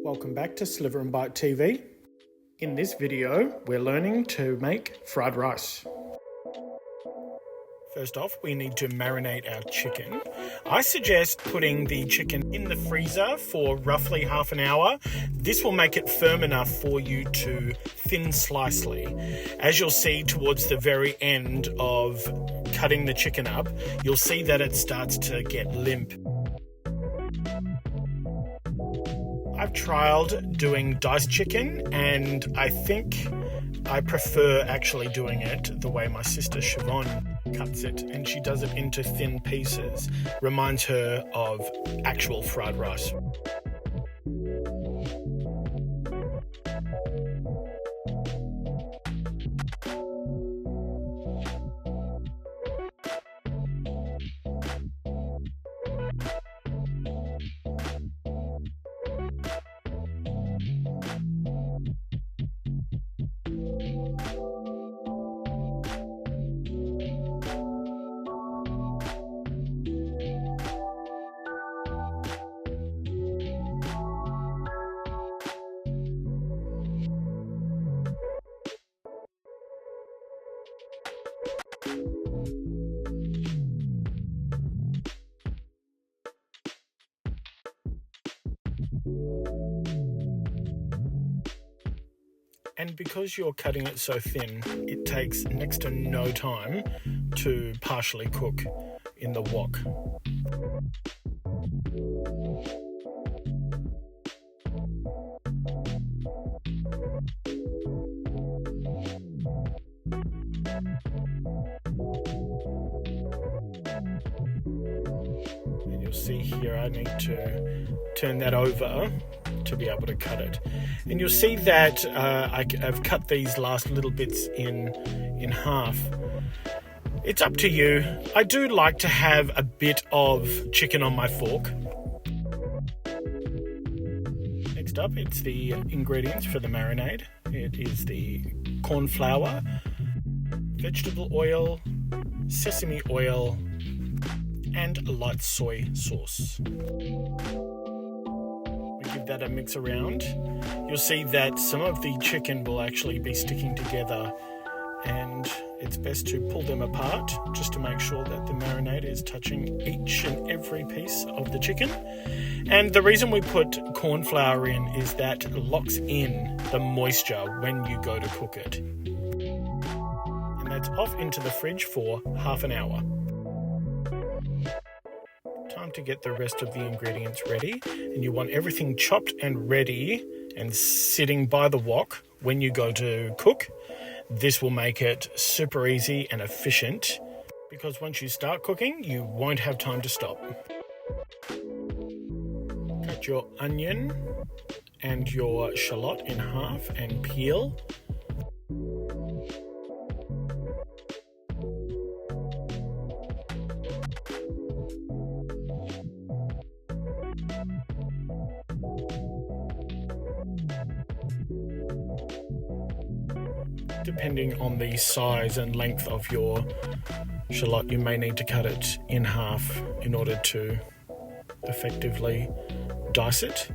Welcome back to Sliver and Bite TV. In this video, we're learning to make fried rice. First off, we need to marinate our chicken. I suggest putting the chicken in the freezer for roughly half an hour. This will make it firm enough for you to thin slicely. As you'll see towards the very end of cutting the chicken up, you'll see that it starts to get limp. I've trialed doing diced chicken and I think I prefer actually doing it the way my sister Siobhan cuts it, and she does it into thin pieces. Reminds her of actual fried rice. And because you're cutting it so thin, it takes next to no time to partially cook in the wok. And you'll see here I need to turn that over to be able to cut it. And you'll see that I've cut these last little bits in half. It's up to you. I do like to have a bit of chicken on my fork. Next up, it's the ingredients for the marinade. It is the cornflour, vegetable oil, sesame oil, and light soy sauce. Give that a mix around. You'll see that some of the chicken will actually be sticking together, and it's best to pull them apart just to make sure that the marinade is touching each and every piece of the chicken. And the reason we put corn flour in is that it locks in the moisture when you go to cook it. And that's off into the fridge for half an hour. Time to get the rest of the ingredients ready, and you want everything chopped and ready and sitting by the wok when you go to cook. This will make it super easy and efficient, because once you start cooking you won't have time to stop. Cut your onion and your shallot in half and peel. Depending on the size and length of your shallot, you may need to cut it in half in order to effectively dice it.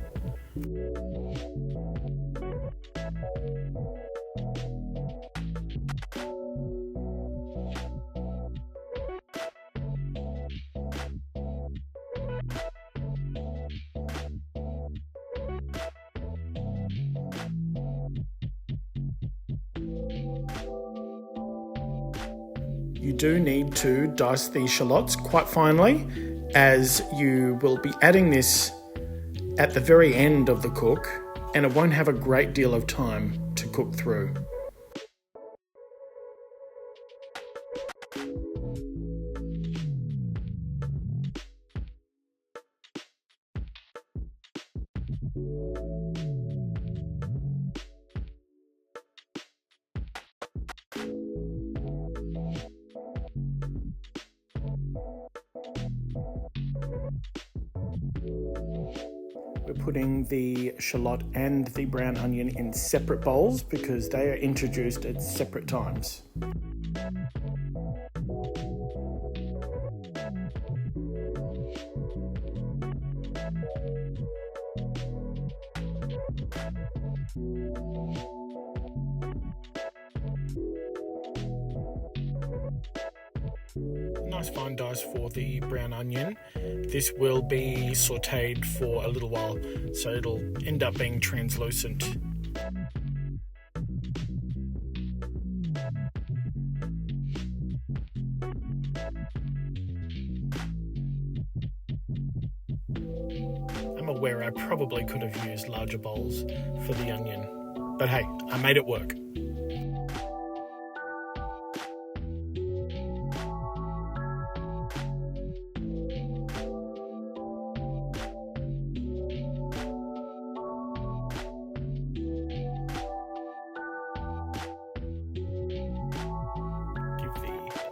You do need to dice the shallots quite finely, as you will be adding this at the very end of the cook, and it won't have a great deal of time to cook through. We're putting the shallot and the brown onion in separate bowls because they are introduced at separate times. Nice fine dice for the brown onion. This will be sauteed for a little while, so it'll end up being translucent. I'm aware I probably could have used larger bowls for the onion, but hey, I made it work.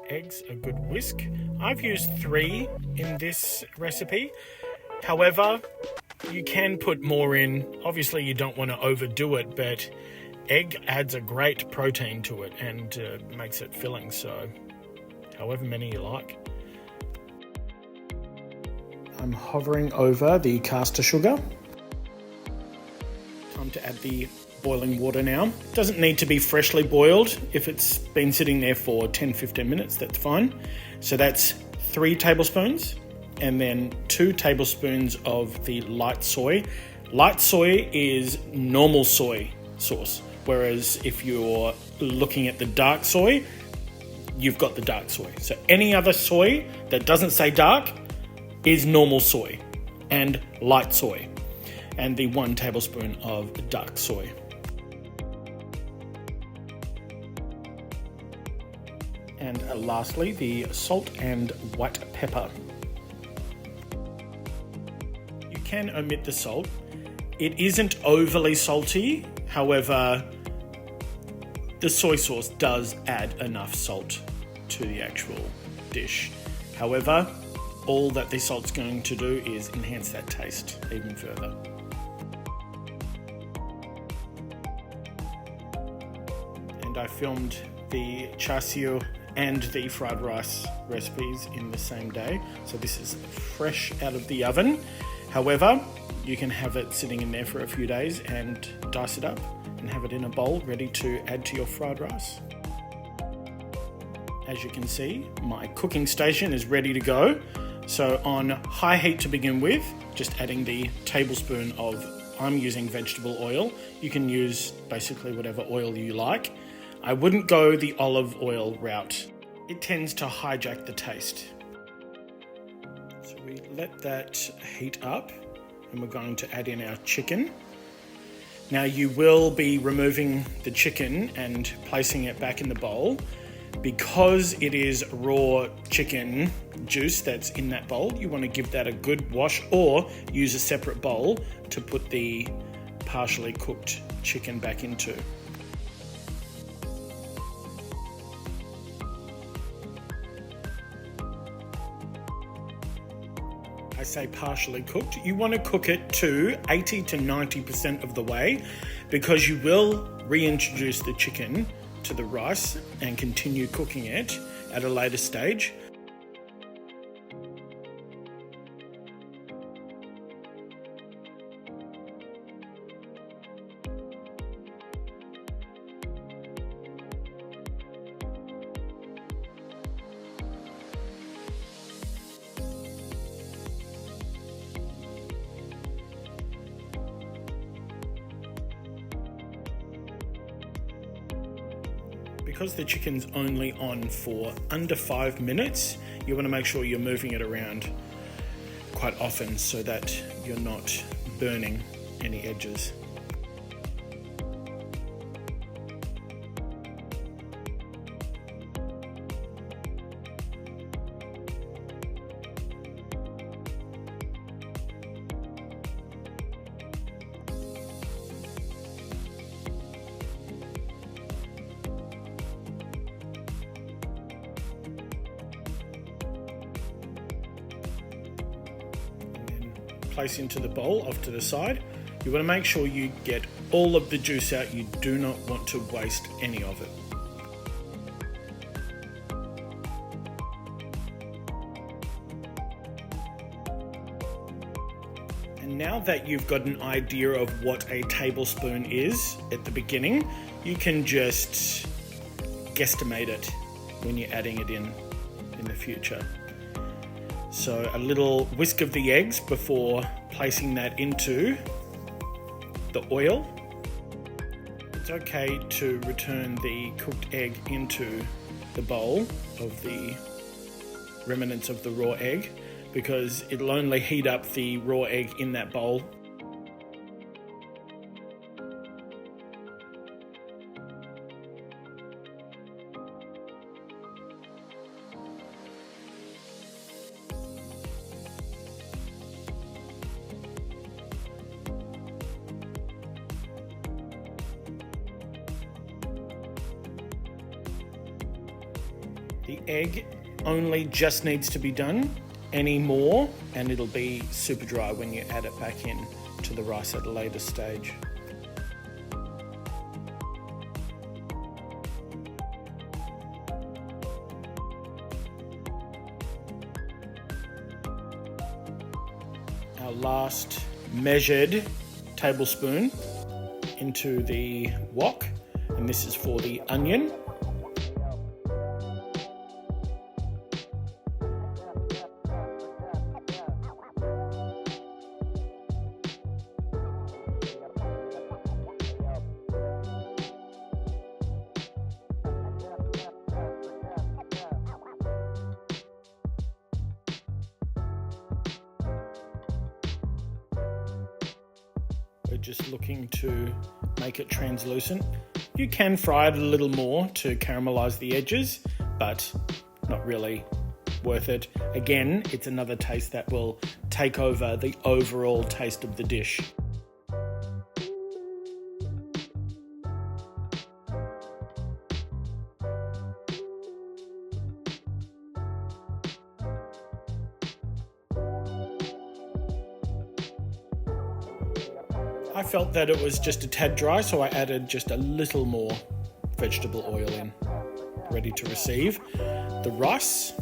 Eggs a good whisk. I've used 3 in this recipe. However, you can put more in. Obviously you don't want to overdo it, but egg adds a great protein to it and makes it filling, so however many you like. I'm hovering over the caster sugar. Time to add the boiling water now. Doesn't need to be freshly boiled. If it's been sitting there for 10-15 minutes, that's fine. So that's 3 tablespoons and then 2 tablespoons of the light soy. Light soy is normal soy sauce, whereas if you're looking at the dark soy, you've got the dark soy. So any other soy that doesn't say dark is normal soy and light soy, and the 1 tablespoon of dark soy. And lastly, the salt and white pepper. You can omit the salt. It isn't overly salty, however, the soy sauce does add enough salt to the actual dish. However, all that the salt's going to do is enhance that taste even further. And I filmed the char siu and the fried rice recipes in the same day, so this is fresh out of the oven. However, you can have it sitting in there for a few days and dice it up and have it in a bowl ready to add to your fried rice. As you can see, my cooking station is ready to go. So on high heat to begin with, just adding the tablespoon of, I'm using vegetable oil. You can use basically whatever oil you like. I wouldn't go the olive oil route. It tends to hijack the taste. So we let that heat up and we're going to add in our chicken. Now you will be removing the chicken and placing it back in the bowl. Because it is raw chicken juice that's in that bowl, you want to give that a good wash or use a separate bowl to put the partially cooked chicken back into. I say partially cooked. You want to cook it to 80 to 90% of the way, because you will reintroduce the chicken to the rice and continue cooking it at a later stage. Because the chicken's only on for under 5 minutes, you want to make sure you're moving it around quite often so that you're not burning any edges. Place into the bowl off to the side. You want to make sure you get all of the juice out. You do not want to waste any of it. And Now that you've got an idea of what a tablespoon is at the beginning, you can just guesstimate it when you're adding it in the future. So a little whisk of the eggs before placing that into the oil. It's okay to return the cooked egg into the bowl of the remnants of the raw egg, because it'll only heat up the raw egg in that bowl. The egg only just needs to be done. Any more and it'll be super dry when you add it back in to the rice at a later stage. Our last measured tablespoon into the wok, and this is for the onion. We're just looking to make it translucent. You can fry it a little more to caramelize the edges, but not really worth it. Again, it's another taste that will take over the overall taste of the dish. I felt that it was just a tad dry, so I added just a little more vegetable oil in. Ready to receive the rice.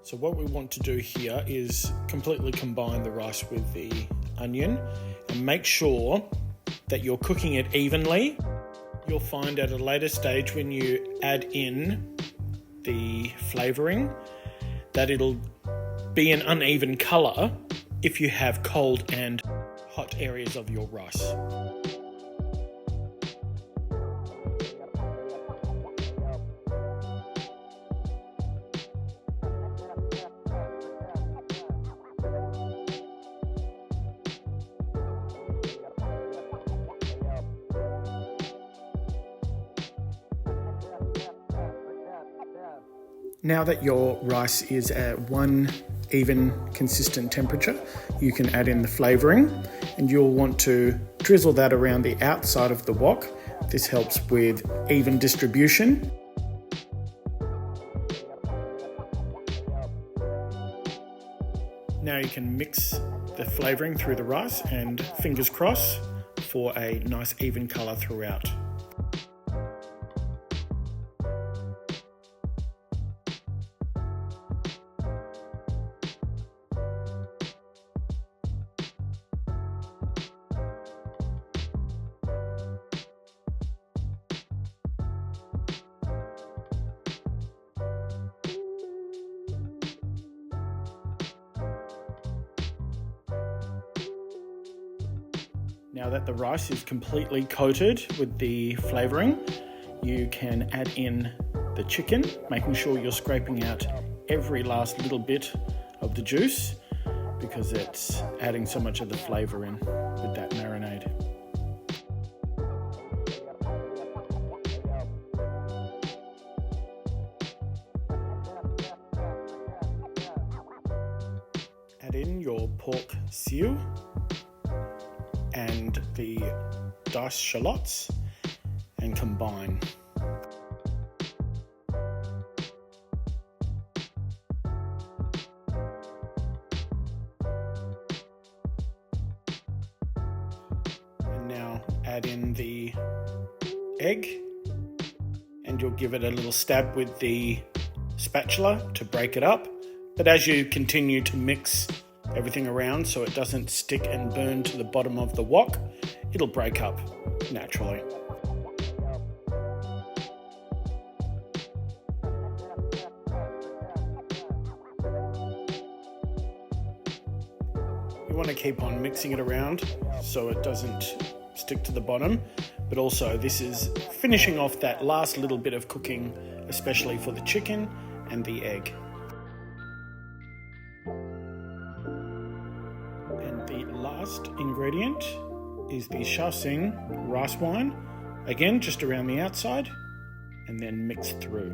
So what we want to do here is completely combine the rice with the onion and make sure that you're cooking it evenly. You'll find at a later stage when you add in the flavouring that it'll be an uneven colour if you have cold and hot areas of your rice. Now that your rice is at one even consistent temperature, you can add in the flavouring, and you'll want to drizzle that around the outside of the wok. This helps with even distribution. Now you can mix the flavouring through the rice, and fingers crossed for a nice even colour throughout. Now that the rice is completely coated with the flavouring, you can add in the chicken, making sure you're scraping out every last little bit of the juice because it's adding so much of the flavour in with that marinade. Add in your pork siu and the diced shallots and combine. add in the egg, and you'll give it a little stab with the spatula to break it up. But as you continue to mix everything around so it doesn't stick and burn to the bottom of the wok, it'll break up naturally. You want to keep on mixing it around so it doesn't stick to the bottom, but also this is finishing off that last little bit of cooking, especially for the chicken and the egg. And the last ingredient is the Sesame rice wine, again just around the outside and then mix through.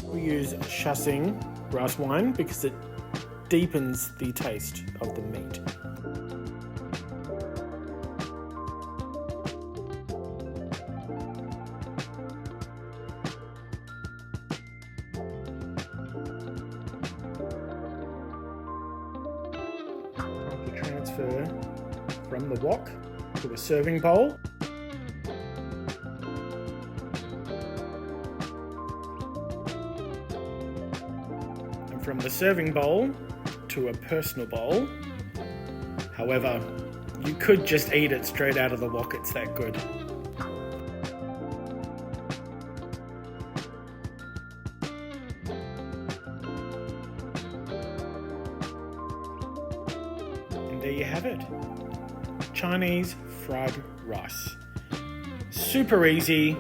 We use Sesame rice wine because it deepens the taste of the meat. To transfer from the wok to the serving bowl. From the serving bowl to a personal bowl. However, you could just eat it straight out of the wok, it's that good. And there you have it. Chinese fried rice. Super easy.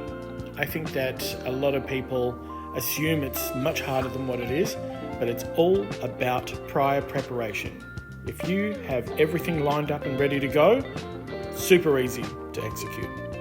I think that a lot of people assume it's much harder than what it is, but it's all about prior preparation. If you have everything lined up and ready to go, super easy to execute.